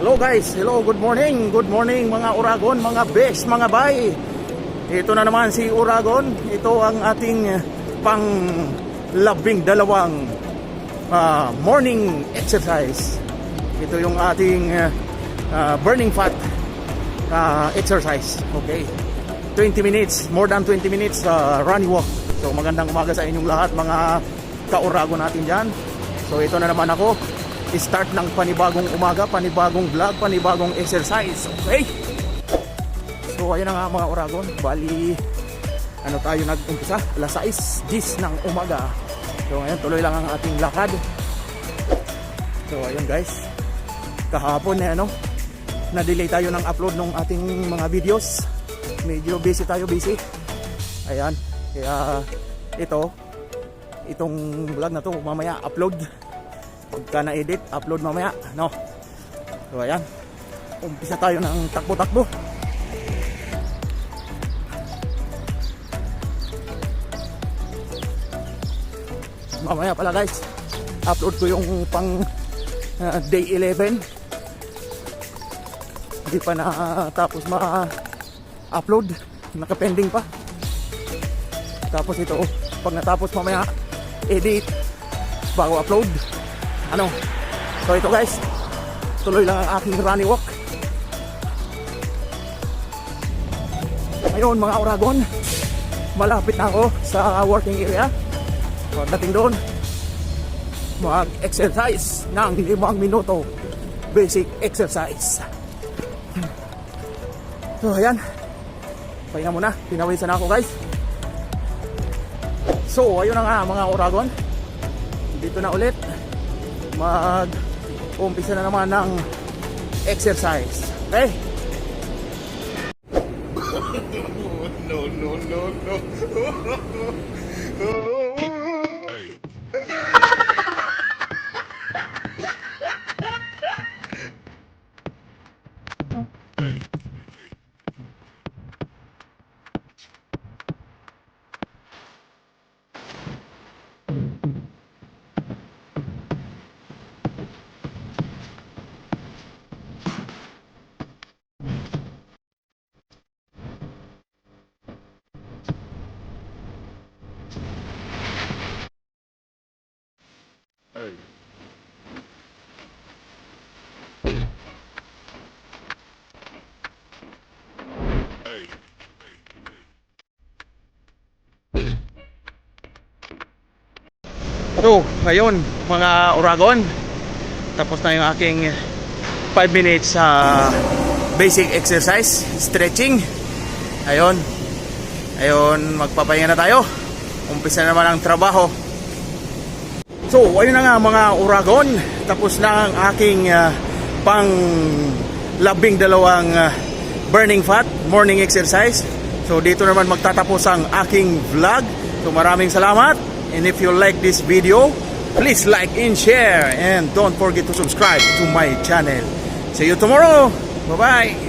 Hello guys, hello, good morning mga Uragon, mga bes, mga bay. Ito na naman si Uragon. Ito ang ating pang 12 morning exercise. Ito yung ating burning fat exercise. Okay, 20 minutes, more than 20 minutes running walk. So magandang umaga sa inyong lahat mga ka-Uragon natin dyan. So ito na naman ako, start ng panibagong umaga, panibagong vlog, panibagong exercise. Okay? So ayun na nga mga Uragon, bali ano tayo nag-umpisa? Alas 6:10 ng umaga. So ngayon tuloy lang ang ating lakad. So ayun guys, kahapon na-delay tayo ng upload ng ating mga videos. Medyo busy tayo, ayan, kaya itong vlog na to mamaya upload. Pagka na-edit, upload mamaya, no? So ayan, umpisa tayo ng takbo-takbo. Mamaya pala guys, upload ko yung pang day 11. Hindi pa na tapos ma-upload, nakapending pa. Tapos ito, pag natapos mamaya, edit, bago upload. So ito guys, tuloy lang ang aking running walk. Ngayon mga Uragon, malapit na ako sa working area. Pagdating doon, mag-exercise ng 5 minuto, basic exercise. So ayan, pahinga muna, pinawisan na ako guys. So ayun na nga mga Uragon, dito na ulit, mag-umpisa na naman ng exercise. Okay? No. So, ayun mga Uragon, tapos na yung aking 5 minutes basic exercise, stretching. Ayun, magpapahinga na tayo. Umpisa naman ang trabaho. So, ayun na nga mga Uragon, tapos na ang aking pang 12 burning fat morning exercise. So, dito naman magtatapos ang aking vlog. So, maraming salamat. And if you like this video, please like and share. And don't forget to subscribe to my channel. See you tomorrow. Bye-bye.